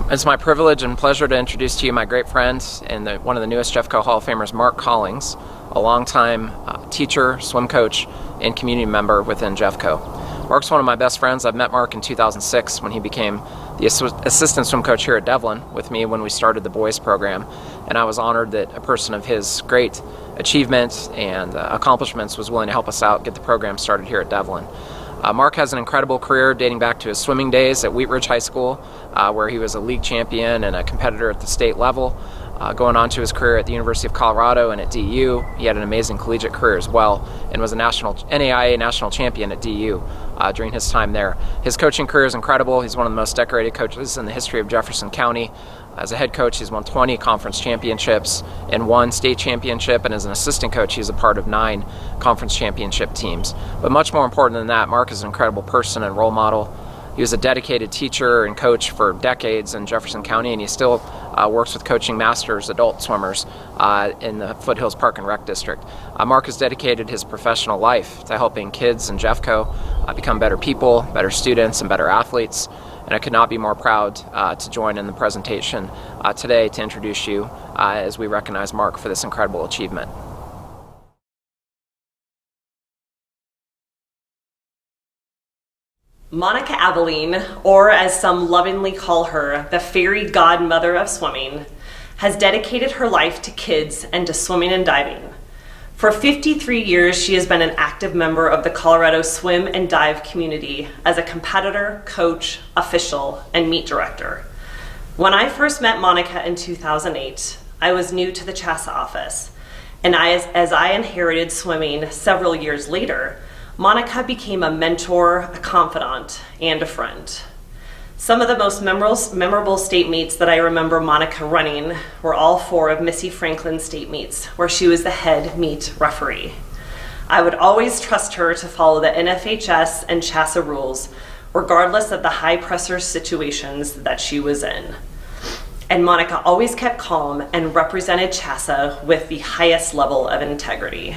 It's my privilege and pleasure to introduce to you my great friend and one of the newest Jeffco Hall of Famers, Mark Collings, a longtime teacher, swim coach, and community member within Jeffco. Mark's one of my best friends. I've met Mark in 2006 when he became the assistant swim coach here at Devlin with me when we started the boys program, and I was honored that a person of his great achievement and accomplishments was willing to help us out get the program started here at Devlin. Mark has an incredible career dating back to his swimming days at Wheat Ridge High School, where he was a league champion and a competitor at the state level. Going on to his career at the University of Colorado and at DU, he had an amazing collegiate career as well and was a NAIA national champion at DU during his time there. His coaching career is incredible. He's one of the most decorated coaches in the history of Jefferson County. As a head coach, he's won 20 conference championships and 1 state championship, and as an assistant coach, he's a part of 9 conference championship teams. But much more important than that, Mark is an incredible person and role model. He was a dedicated teacher and coach for decades in Jefferson County, and he still works with coaching masters, adult swimmers in the Foothills Park and Rec District. Mark has dedicated his professional life to helping kids in Jeffco become better people, better students, and better athletes. And I could not be more proud to join in the presentation today to introduce you as we recognize Mark for this incredible achievement. Monica Abilene, or as some lovingly call her, the fairy godmother of swimming, has dedicated her life to kids and to swimming and diving. For 53 years, she has been an active member of the Colorado swim and dive community as a competitor, coach, official, and meet director. When I first met Monica in 2008, I was new to the CHSAA office, and as I inherited swimming several years later, Monica became a mentor, a confidant, and a friend. Some of the most memorable state meets that I remember Monica running were all 4 of Missy Franklin's state meets, where she was the head meet referee. I would always trust her to follow the NFHS and CHSAA rules, regardless of the high pressure situations that she was in. And Monica always kept calm and represented CHSAA with the highest level of integrity.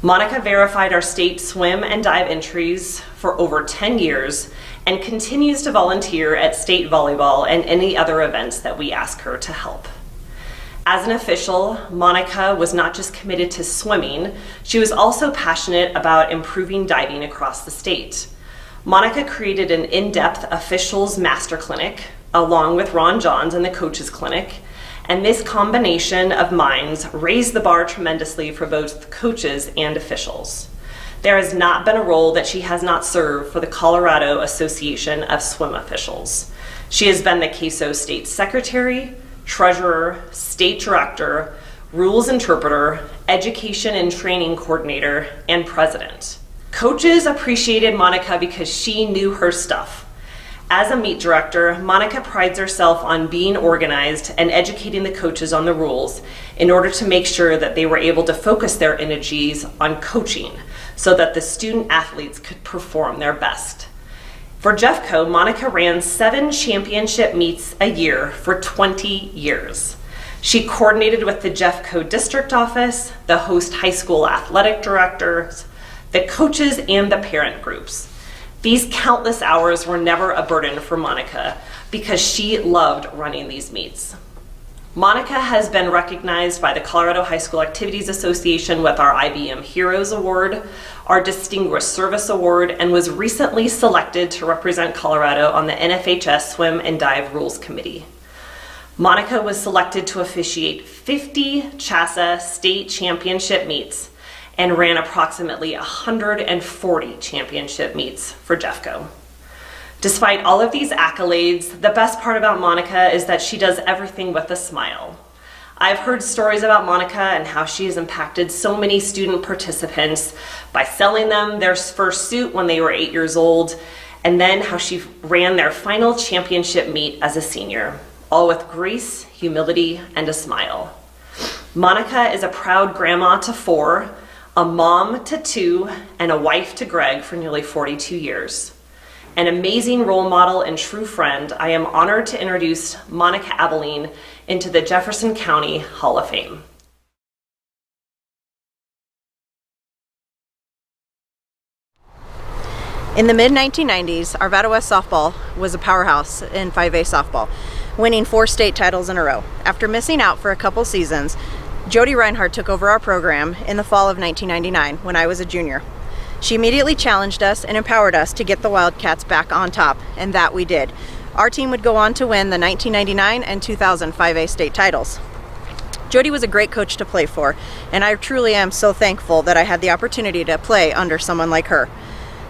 Monica verified our state swim and dive entries for over 10 years and continues to volunteer at state volleyball and any other events that we ask her to help. As an official, Monica was not just committed to swimming, she was also passionate about improving diving across the state. Monica created an in-depth officials master clinic along with Ron Johns and the coaches clinic, and this combination of minds raised the bar tremendously for both coaches and officials. There has not been a role that she has not served for the Colorado Association of Swim Officials. She has been the CASO State Secretary, Treasurer, State Director, Rules Interpreter, Education and Training Coordinator, and President. Coaches appreciated Monica because she knew her stuff. As a meet director, Monica prides herself on being organized and educating the coaches on the rules in order to make sure that they were able to focus their energies on coaching so that the student athletes could perform their best. For Jeffco, Monica ran 7 championship meets a year for 20 years. She coordinated with the Jeffco district office, the host high school athletic directors, the coaches, and the parent groups. These countless hours were never a burden for Monica because she loved running these meets. Monica has been recognized by the Colorado High School Activities Association with our IBM Heroes Award, our Distinguished Service Award, and was recently selected to represent Colorado on the NFHS Swim and Dive Rules Committee. Monica was selected to officiate 50 CHSAA state championship meets and ran approximately 140 championship meets for Jeffco. Despite all of these accolades, the best part about Monica is that she does everything with a smile. I've heard stories about Monica and how she has impacted so many student participants by selling them their first suit when they were 8 years old, and then how she ran their final championship meet as a senior, all with grace, humility, and a smile. Monica is a proud grandma to 4, a mom to 2, and a wife to Greg for nearly 42 years. An amazing role model and true friend, I am honored to introduce Monica Abilene into the Jefferson County Hall of Fame. In the mid-1990s, Arvada West softball was a powerhouse in 5A softball, winning 4 state titles in a row. After missing out for a couple seasons, Jody Reinhardt took over our program in the fall of 1999 when I was a junior. She immediately challenged us and empowered us to get the Wildcats back on top, and that we did. Our team would go on to win the 1999 and 2000 5A state titles. Jody was a great coach to play for, and I truly am so thankful that I had the opportunity to play under someone like her.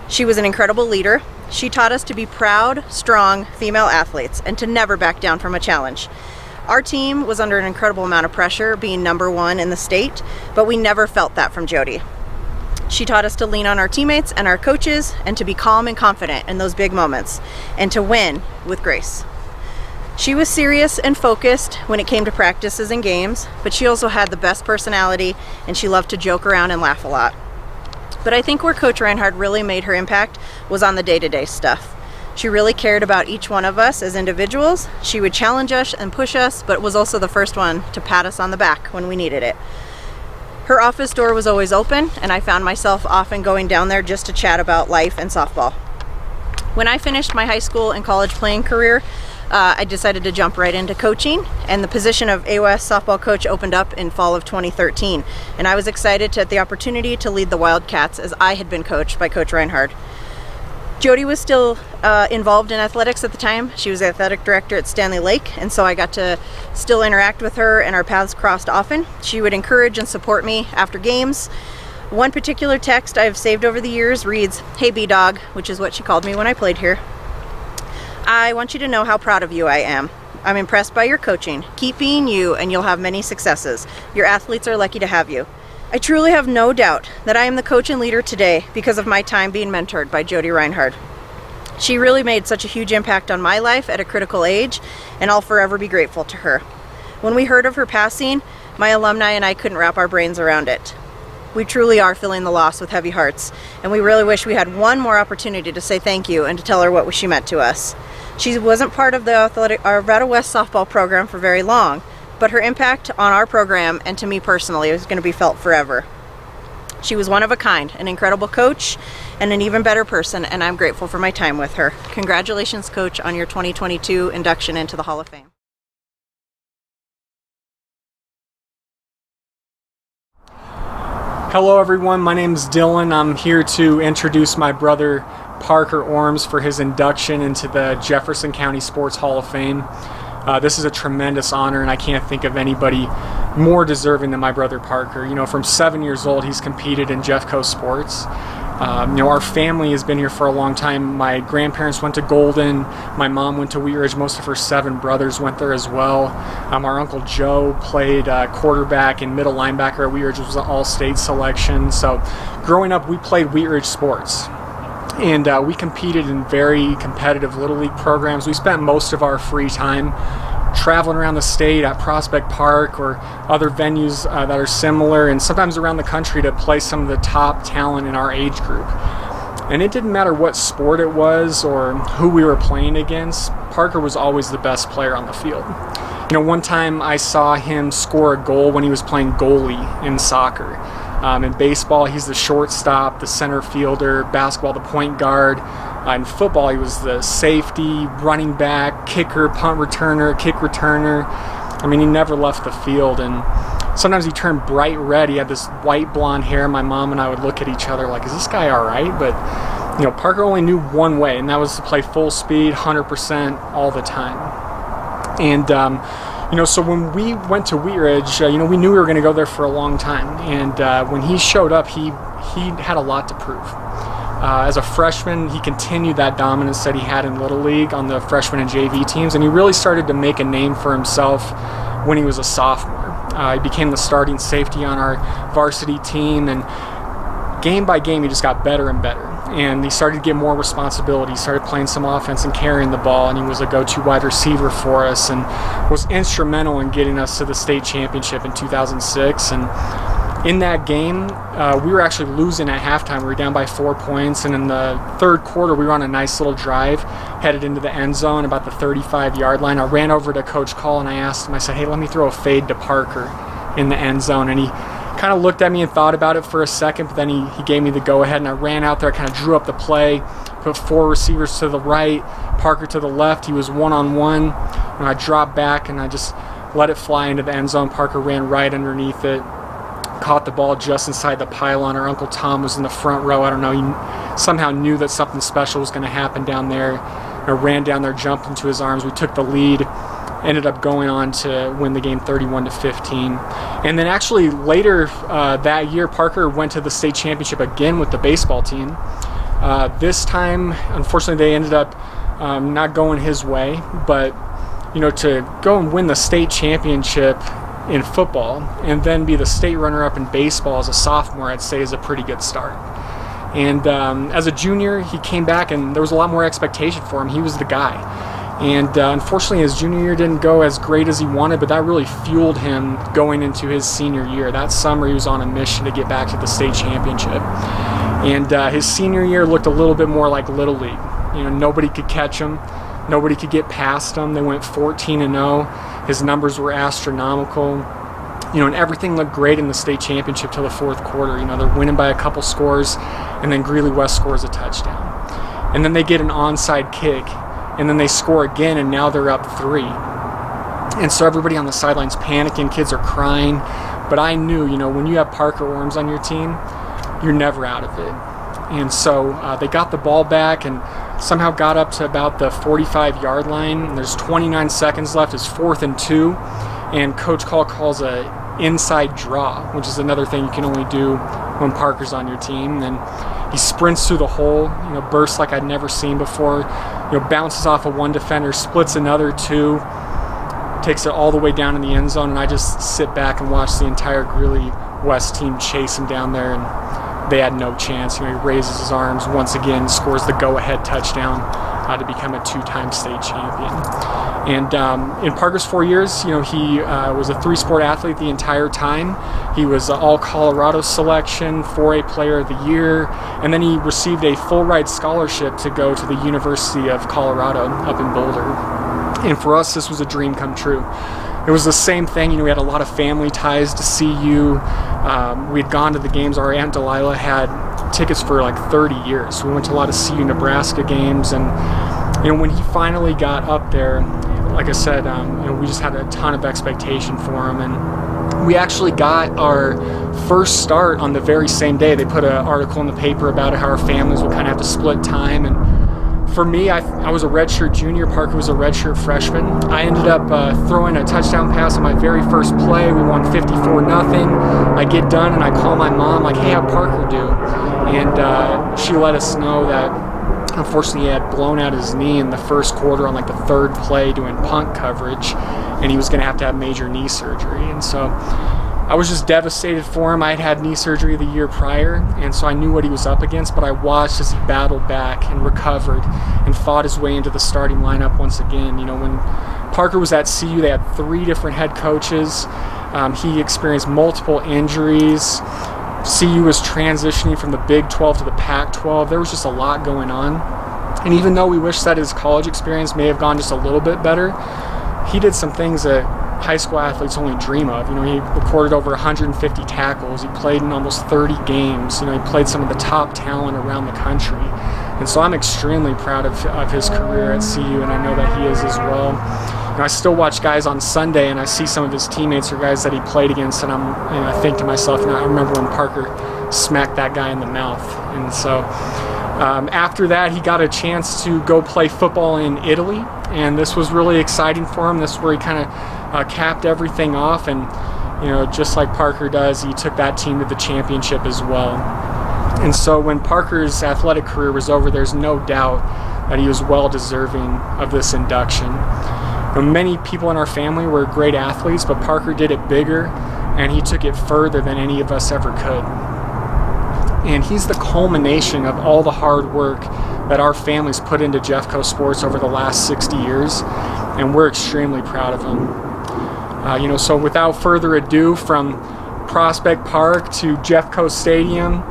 She was an incredible leader. She taught us to be proud, strong female athletes and to never back down from a challenge. Our team was under an incredible amount of pressure, being number 1 in the state, but we never felt that from Jody. She taught us to lean on our teammates and our coaches and to be calm and confident in those big moments and to win with grace. She was serious and focused when it came to practices and games, but she also had the best personality and she loved to joke around and laugh a lot. But I think where Coach Reinhardt really made her impact was on the day-to-day stuff. She really cared about each one of us as individuals. She would challenge us and push us, but was also the first one to pat us on the back when we needed it. Her office door was always open, and I found myself often going down there just to chat about life and softball. When I finished my high school and college playing career, I decided to jump right into coaching, and the position of AWS softball coach opened up in fall of 2013. And I was excited to have the opportunity to lead the Wildcats as I had been coached by Coach Reinhardt. Jody was still involved in athletics at the time. She was the athletic director at Stanley Lake, and so I got to still interact with her, and our paths crossed often. She would encourage and support me after games. One particular text I've saved over the years reads, "Hey B-Dog," which is what she called me when I played here. "I want you to know how proud of you I am. I'm impressed by your coaching. Keep being you and you'll have many successes. Your athletes are lucky to have you." I truly have no doubt that I am the coach and leader today because of my time being mentored by Jody Reinhardt. She really made such a huge impact on my life at a critical age, and I'll forever be grateful to her. When we heard of her passing, my alumni and I couldn't wrap our brains around it. We truly are feeling the loss with heavy hearts, and we really wish we had one more opportunity to say thank you and to tell her what she meant to us. She wasn't part of the Arvada West softball program for very long, but her impact on our program and to me personally is going to be felt forever. She was one of a kind, an incredible coach, and an even better person, and I'm grateful for my time with her. Congratulations, Coach, on your 2022 induction into the Hall of Fame. Hello everyone, my name is Dylan. I'm here to introduce my brother Parker Orms for his induction into the Jefferson County Sports Hall of Fame. This is a tremendous honor, and I can't think of anybody more deserving than my brother Parker. You know, from 7 years old, he's competed in Jeffco sports. Our family has been here for a long time. My grandparents went to Golden. My mom went to Wheat Ridge. Most of her 7 brothers went there as well. Our Uncle Joe played quarterback and middle linebacker at Wheat Ridge. It was an all-state selection. So growing up, we played Wheat Ridge sports. And we competed in very competitive Little League programs. We spent most of our free time traveling around the state at Prospect Park or other venues that are similar, and sometimes around the country to play some of the top talent in our age group. And it didn't matter what sport it was or who we were playing against, Parker was always the best player on the field. You know, one time I saw him score a goal when he was playing goalie in soccer. In baseball, he's the shortstop, the center fielder. Basketball, the point guard. In football, he was the safety, running back, kicker, punt returner, kick returner. I mean, he never left the field. And sometimes he turned bright red. He had this white blonde hair. My mom and I would look at each other like, is this guy all right? But, you know, Parker only knew one way, and that was to play full speed, 100% all the time. And, so when we went to Wheat Ridge, we knew we were going to go there for a long time. And when he showed up, he had a lot to prove. As a freshman, he continued that dominance that he had in Little League on the freshman and JV teams, and he really started to make a name for himself when he was a sophomore. He became the starting safety on our varsity team, and game by game, he just got better and better. And he started to get more responsibility. He started playing some offense and carrying the ball, and he was a go-to wide receiver for us and was instrumental in getting us to the state championship in 2006. And in that game, we were actually losing at halftime. We were down by 4 points, and in the third quarter, we were on a nice little drive, headed into the end zone, about the 35-yard line. I ran over to Coach Call, and I asked him, I said, hey, let me throw a fade to Parker in the end zone. And he kind of looked at me and thought about it for a second, but then he gave me the go-ahead, and I ran out there, I kind of drew up the play, put 4 receivers to the right, Parker to the left. He was one-on-one, and I dropped back and I just let it fly into the end zone. Parker ran right underneath it, caught the ball just inside the pylon. Our Uncle Tom was in the front row. I don't know, he somehow knew that something special was going to happen down there. I ran down there, jumped into his arms. We took the lead, ended up going on to win the game 31-15. And then actually later that year, Parker went to the state championship again with the baseball team. This time, unfortunately, they ended up not going his way, but to go and win the state championship in football and then be the state runner-up in baseball as a sophomore, I'd say is a pretty good start. And as a junior, he came back and there was a lot more expectation for him. He was the guy. And unfortunately, his junior year didn't go as great as he wanted, but that really fueled him going into his senior year. That summer, he was on a mission to get back to the state championship. And his senior year looked a little bit more like Little League. Nobody could catch him. Nobody could get past him. They went 14-0. His numbers were astronomical. And everything looked great in the state championship till the fourth quarter. They're winning by a couple scores, and then Greeley West scores a touchdown. And then they get an onside kick, and then they score again, and now they're up 3. And so everybody on the sidelines panicking, kids are crying. But I knew, when you have Parker Orms on your team, you're never out of it. And so they got the ball back and somehow got up to about the 45-yard line. And there's 29 seconds left. It's 4th and 2. And Coach Call calls a inside draw, which is another thing you can only do when Parker's on your team. And he sprints through the hole, bursts like I'd never seen before, bounces off of one defender, splits another 2, takes it all the way down in the end zone, and I just sit back and watch the entire Greeley West team chase him down there, and they had no chance. He raises his arms once again, scores the go-ahead touchdown to become a 2-time state champion. And in Parker's 4 years, he was a 3-sport athlete the entire time. He was all Colorado selection, 4A Player of the Year, and then he received a full-ride scholarship to go to the University of Colorado up in Boulder. And for us, this was a dream come true. It was the same thing. We had a lot of family ties to CU. We had gone to the games. Our Aunt Delilah had tickets for like 30 years. We went to a lot of CU Nebraska games, and when he finally got up there, like I said, we just had a ton of expectation for him, and we actually got our first start on the very same day. They put an article in the paper about it, how our families would kind of have to split time. And for me, I was a redshirt junior. Parker was a redshirt freshman. I ended up throwing a touchdown pass on my very first play. We won 54-0. I get done and I call my mom, like, hey, how'd Parker do? And she let us know that unfortunately he had blown out his knee in the first quarter on like the 3rd play doing punt coverage, and he was going to have major knee surgery. And so I was just devastated for him. I had knee surgery the year prior, and so I knew what he was up against, but I watched as he battled back and recovered and fought his way into the starting lineup once again. When Parker was at CU, they had 3 different head coaches. He experienced multiple injuries. CU was transitioning from the Big 12 to the Pac-12. There was just a lot going on. And even though we wish that his college experience may have gone just a little bit better, he did some things that high school athletes only dream of. He recorded over 150 tackles. He played in almost 30 games. He played some of the top talent around the country. And so I'm extremely proud of his career at CU, and I know that he is as well. I still watch guys on Sunday, and I see some of his teammates or guys that he played against, and I think to myself, I remember when Parker smacked that guy in the mouth. And so after that, he got a chance to go play football in Italy, and this was really exciting for him. This is where he kind of capped everything off, and just like Parker does, he took that team to the championship as well. And so when Parker's athletic career was over, there's no doubt that he was well deserving of this induction. Many people in our family were great athletes, but Parker did it bigger, and he took it further than any of us ever could. And he's the culmination of all the hard work that our families put into Jeffco sports over the last 60 years, and we're extremely proud of him. So without further ado, from Prospect Park to Jeffco Stadium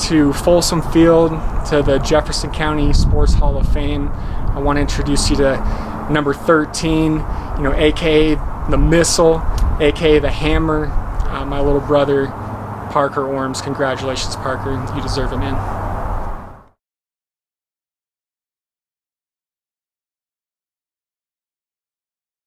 to Folsom Field to the Jefferson County Sports Hall of Fame, I want to introduce you to number 13, aka the Missile, aka the Hammer, my little brother, Parker Orms. Congratulations, Parker. You deserve it, man.